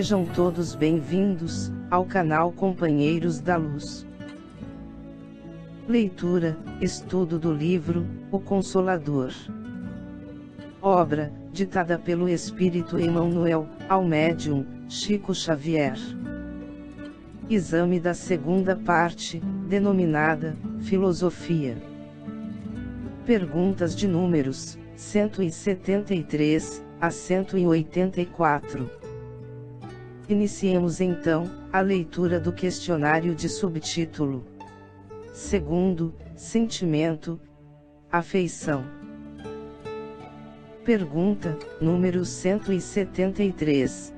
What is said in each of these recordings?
Sejam todos bem-vindos ao canal Companheiros da Luz. Leitura, estudo do livro O Consolador. Obra, ditada pelo Espírito Emmanuel, ao médium Chico Xavier. Exame da segunda parte, denominada Filosofia. Perguntas de números 173 a 184. Iniciemos então a leitura do questionário de subtítulo. Segundo, sentimento, afeição. Pergunta, número 173.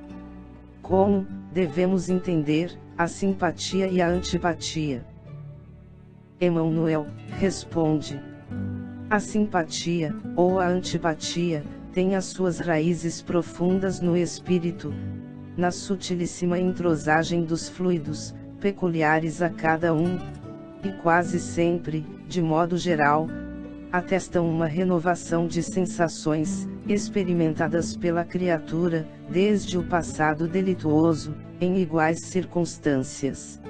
Como devemos entender a simpatia e a antipatia? Emmanuel responde: a simpatia, ou a antipatia, tem as suas raízes profundas no espírito, na sutilíssima entrosagem dos fluidos, peculiares a cada um, e quase sempre, de modo geral, atestam uma renovação de sensações, experimentadas pela criatura, desde o passado delituoso, em iguais circunstâncias.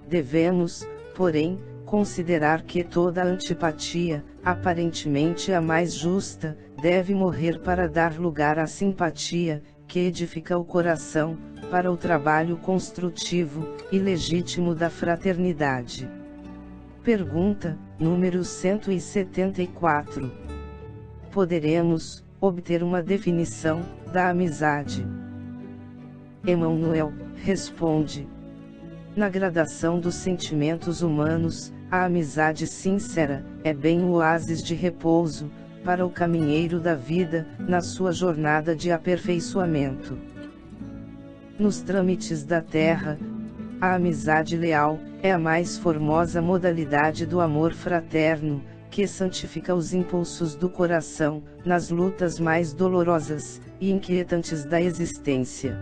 Devemos, porém, considerar que toda antipatia, aparentemente a mais justa, deve morrer para dar lugar à simpatia, que edifica o coração, para o trabalho construtivo e legítimo da fraternidade. Pergunta, número 174. Poderemos obter uma definição da amizade? Emmanuel responde: na gradação dos sentimentos humanos, a amizade sincera é bem o oásis de repouso para o caminheiro da vida, na sua jornada de aperfeiçoamento. Nos trâmites da terra, a amizade leal é a mais formosa modalidade do amor fraterno, que santifica os impulsos do coração, nas lutas mais dolorosas e inquietantes da existência.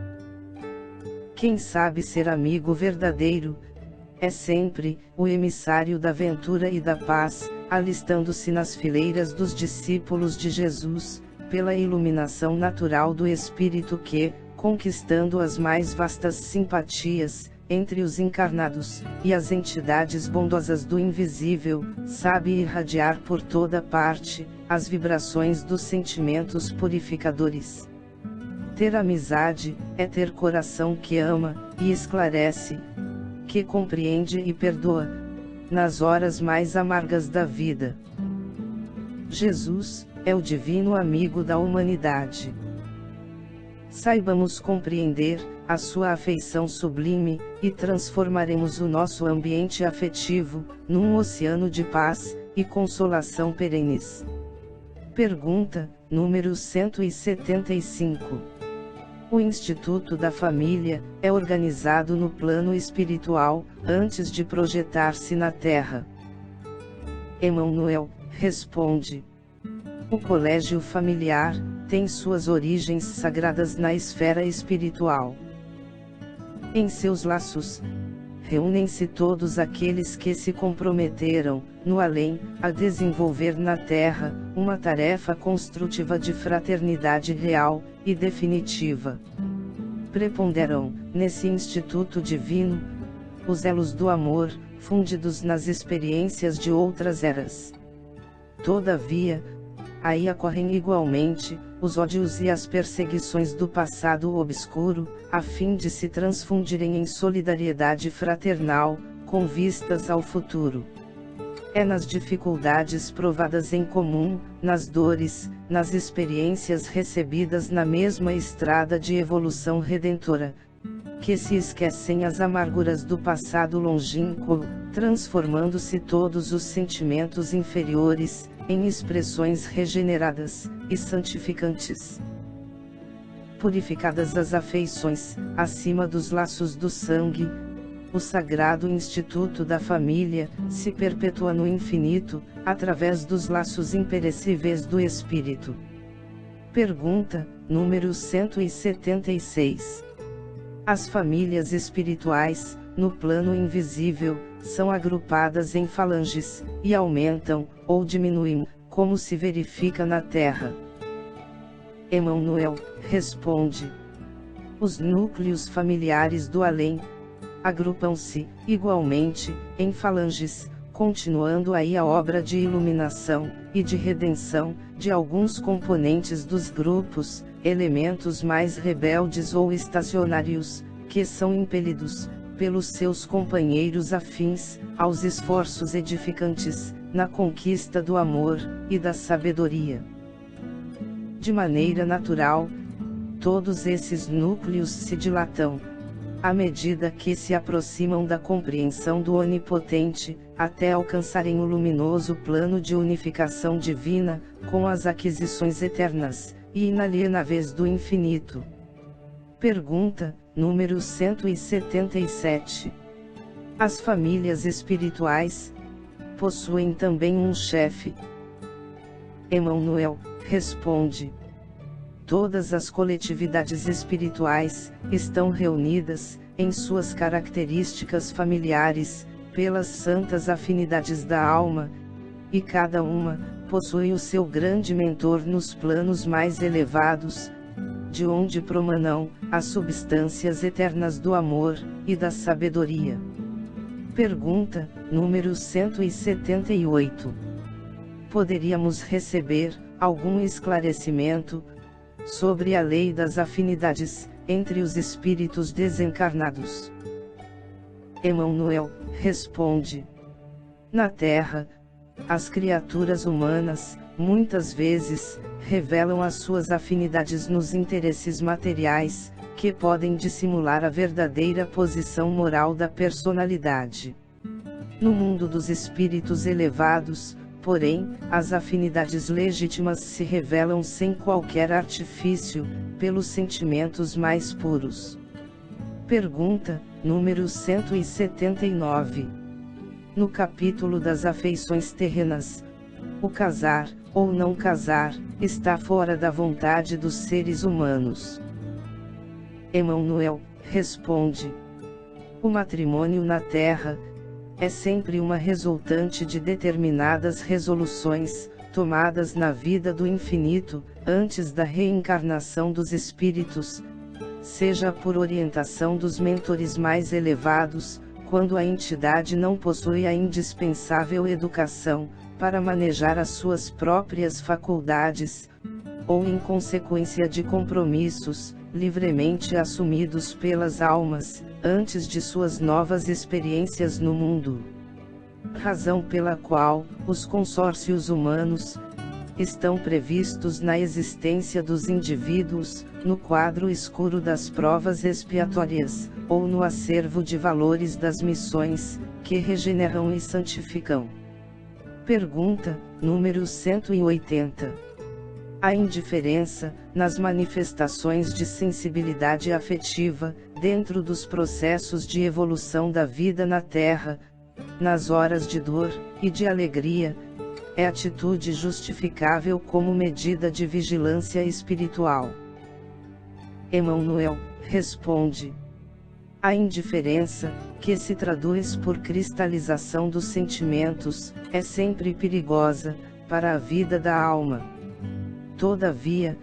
Quem sabe ser amigo verdadeiro, é sempre o emissário da ventura e da paz, alistando-se nas fileiras dos discípulos de Jesus, pela iluminação natural do Espírito que, conquistando as mais vastas simpatias, entre os encarnados, e as entidades bondosas do invisível, sabe irradiar por toda parte, as vibrações dos sentimentos purificadores. Ter amizade, é ter coração que ama, e esclarece, que compreende e perdoa, nas horas mais amargas da vida. Jesus é o divino amigo da humanidade. Saibamos compreender a sua afeição sublime, e transformaremos o nosso ambiente afetivo num oceano de paz e consolação perenes. Pergunta, número 175. O Instituto da Família é organizado no plano espiritual, antes de projetar-se na Terra. Emmanuel responde: o colégio familiar tem suas origens sagradas na esfera espiritual. Em seus laços, reúnem-se todos aqueles que se comprometeram, no além, a desenvolver na Terra uma tarefa construtiva de fraternidade real e definitiva. Preponderam, nesse instituto divino, os elos do amor, fundidos nas experiências de outras eras. Todavia, aí ocorrem igualmente os ódios e as perseguições do passado obscuro, a fim de se transfundirem em solidariedade fraternal, com vistas ao futuro. É nas dificuldades provadas em comum, nas dores, nas experiências recebidas na mesma estrada de evolução redentora, que se esquecem as amarguras do passado longínquo, transformando-se todos os sentimentos inferiores, em expressões regeneradas e santificantes. Purificadas as afeições, acima dos laços do sangue, o sagrado Instituto da Família se perpetua no infinito, através dos laços imperecíveis do Espírito. Pergunta, número 176. As famílias espirituais, no plano invisível, são agrupadas em falanges, e aumentam, ou diminuem, como se verifica na Terra. Emmanuel responde: Os núcleos familiares do além agrupam-se, igualmente, em falanges, continuando aí a obra de iluminação e de redenção de alguns componentes dos grupos, elementos mais rebeldes ou estacionários, que são impelidos, pelos seus companheiros afins, aos esforços edificantes, na conquista do amor e da sabedoria. De maneira natural, todos esses núcleos se dilatam, à medida que se aproximam da compreensão do Onipotente, até alcançarem o luminoso plano de unificação divina, com as aquisições eternas e inalienáveis do infinito. Pergunta, número 177. As famílias espirituais possuem também um chefe? Emmanuel responde: todas as coletividades espirituais estão reunidas, em suas características familiares, pelas santas afinidades da alma, e cada uma possui o seu grande mentor nos planos mais elevados, de onde promanam as substâncias eternas do amor e da sabedoria. Pergunta, número 178. Poderíamos receber algum esclarecimento sobre a lei das afinidades entre os espíritos desencarnados? Emmanuel responde: na Terra, as criaturas humanas, muitas vezes, revelam as suas afinidades nos interesses materiais, que podem dissimular a verdadeira posição moral da personalidade. No mundo dos espíritos elevados, porém, as afinidades legítimas se revelam sem qualquer artifício, pelos sentimentos mais puros. Pergunta, número 179. No capítulo das afeições terrenas, o casar, ou não casar, está fora da vontade dos seres humanos. Emmanuel responde: o matrimônio na Terra é sempre uma resultante de determinadas resoluções, tomadas na vida do infinito, antes da reencarnação dos espíritos, seja por orientação dos mentores mais elevados, quando a entidade não possui a indispensável educação, para manejar as suas próprias faculdades, ou em consequência de compromissos, livremente assumidos pelas almas, antes de suas novas experiências no mundo. Razão pela qual, os consórcios humanos estão previstos na existência dos indivíduos, no quadro escuro das provas expiatórias, ou no acervo de valores das missões, que regeneram e santificam. Pergunta, número 180. A indiferença, nas manifestações de sensibilidade afetiva, dentro dos processos de evolução da vida na Terra, nas horas de dor e de alegria, é atitude justificável como medida de vigilância espiritual? Emmanuel responde: a indiferença, que se traduz por cristalização dos sentimentos, é sempre perigosa para a vida da alma. Todavia,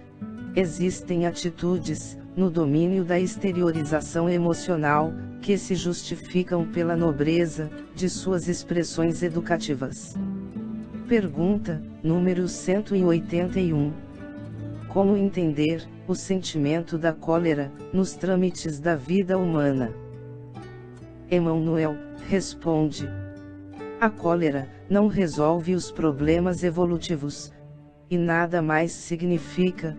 existem atitudes, no domínio da exteriorização emocional, que se justificam pela nobreza de suas expressões educativas. Pergunta, número 181. Como entender o sentimento da cólera, nos trâmites da vida humana? Emmanuel responde: a cólera não resolve os problemas evolutivos, e nada mais significa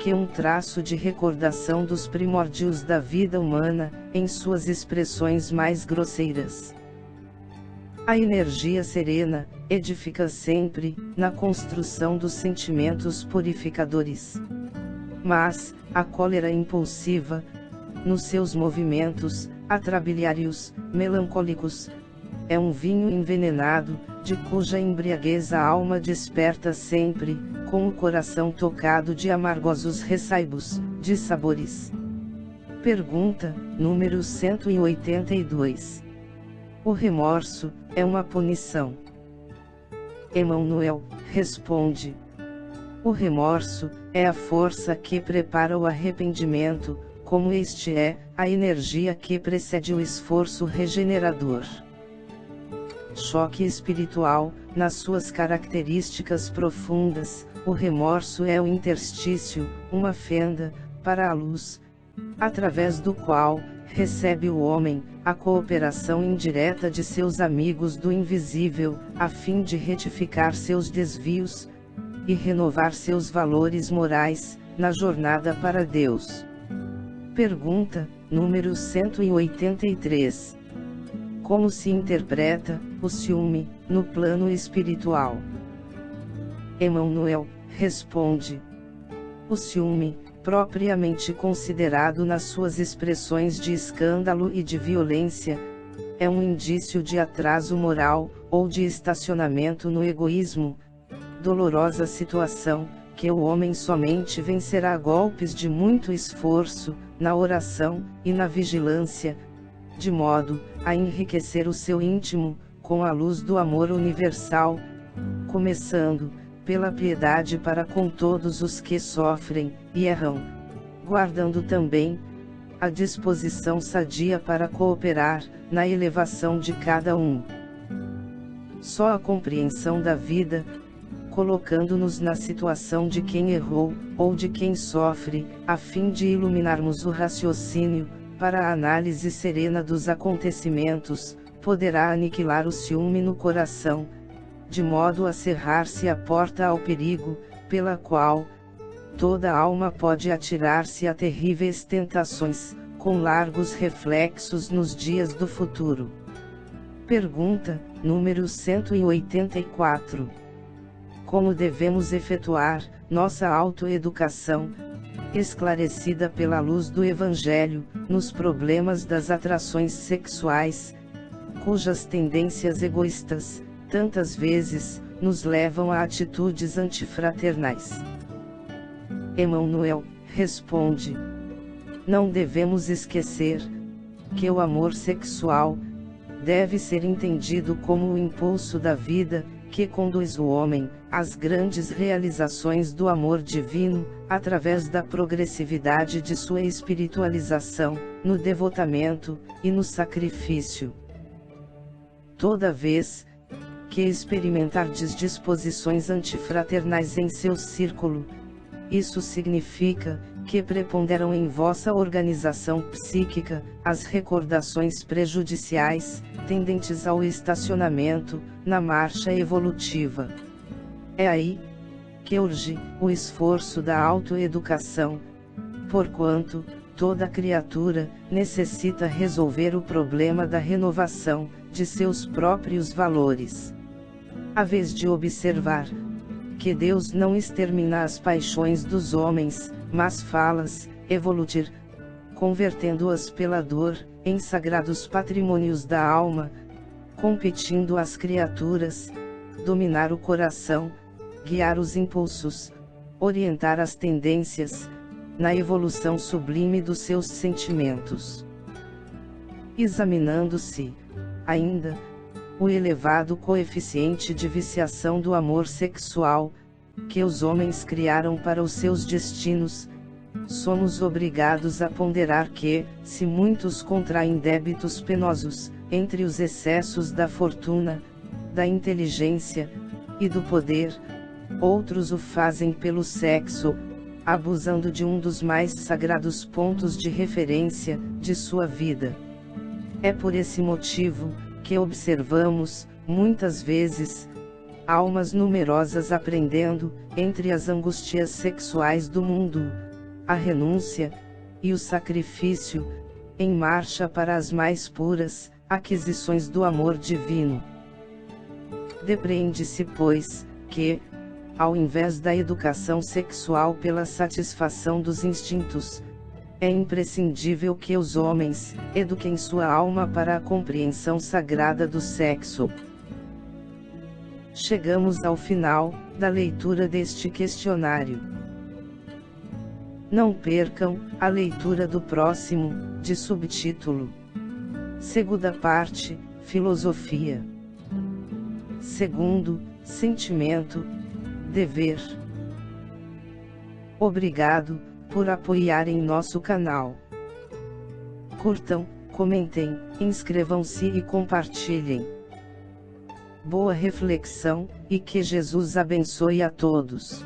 que um traço de recordação dos primórdios da vida humana, em suas expressões mais grosseiras. A energia serena edifica sempre, na construção dos sentimentos purificadores. Mas, a cólera impulsiva, nos seus movimentos atrabiliários, melancólicos, é um vinho envenenado, de cuja embriaguez a alma desperta sempre, com o coração tocado de amargosos ressaibos, de sabores. Pergunta, número 182. O remorso é uma punição? Emmanuel responde: o remorso é a força que prepara o arrependimento, como este é a energia que precede o esforço regenerador. Choque espiritual, nas suas características profundas, o remorso é o interstício, uma fenda, para a luz, através do qual recebe o homem a cooperação indireta de seus amigos do invisível, a fim de retificar seus desvios e renovar seus valores morais na jornada para Deus. Pergunta número 183. Como se interpreta o ciúme no plano espiritual? Emmanuel responde: o ciúme, propriamente considerado nas suas expressões de escândalo e de violência, é um indício de atraso moral, ou de estacionamento no egoísmo, dolorosa situação, que o homem somente vencerá a golpes de muito esforço, na oração e na vigilância, de modo a enriquecer o seu íntimo, com a luz do amor universal, começando pela piedade para com todos os que sofrem e erram, guardando também a disposição sadia para cooperar na elevação de cada um. Só a compreensão da vida, colocando-nos na situação de quem errou, ou de quem sofre, a fim de iluminarmos o raciocínio, para a análise serena dos acontecimentos, poderá aniquilar o ciúme no coração, de modo a cerrar-se a porta ao perigo, pela qual toda alma pode atirar-se a terríveis tentações, com largos reflexos nos dias do futuro. Pergunta número 184. Como devemos efetuar nossa autoeducação, esclarecida pela luz do Evangelho, nos problemas das atrações sexuais, cujas tendências egoístas, tantas vezes, nos levam a atitudes antifraternais? Emmanuel responde: não devemos esquecer que o amor sexual deve ser entendido como o impulso da vida, que conduz o homem às grandes realizações do amor divino, através da progressividade de sua espiritualização, no devotamento e no sacrifício. Toda vez que experimentardes disposições antifraternais em seu círculo, isso significa que preponderam em vossa organização psíquica as recordações prejudiciais, tendentes ao estacionamento, na marcha evolutiva. É aí que urge o esforço da autoeducação, porquanto toda criatura necessita resolver o problema da renovação de seus próprios valores. A vez de observar que Deus não extermina as paixões dos homens, mas fá-las evoluir, convertendo-as pela dor em sagrados patrimônios da alma, competindo às criaturas, dominar o coração, guiar os impulsos, orientar as tendências, na evolução sublime dos seus sentimentos. Examinando-se, ainda, o elevado coeficiente de viciação do amor sexual, que os homens criaram para os seus destinos, somos obrigados a ponderar que, se muitos contraem débitos penosos, entre os excessos da fortuna, da inteligência e do poder, outros o fazem pelo sexo, abusando de um dos mais sagrados pontos de referência de sua vida. É por esse motivo que observamos, muitas vezes, almas numerosas aprendendo, entre as angústias sexuais do mundo, a renúncia e o sacrifício, em marcha para as mais puras aquisições do amor divino. Depreende-se, pois, que, ao invés da educação sexual pela satisfação dos instintos, é imprescindível que os homens eduquem sua alma para a compreensão sagrada do sexo. Chegamos ao final da leitura deste questionário. Não percam a leitura do próximo, de subtítulo: Segunda parte, Filosofia. Segundo, sentimento, dever. Obrigado por apoiarem nosso canal. Curtam, comentem, inscrevam-se e compartilhem. Boa reflexão, e que Jesus abençoe a todos.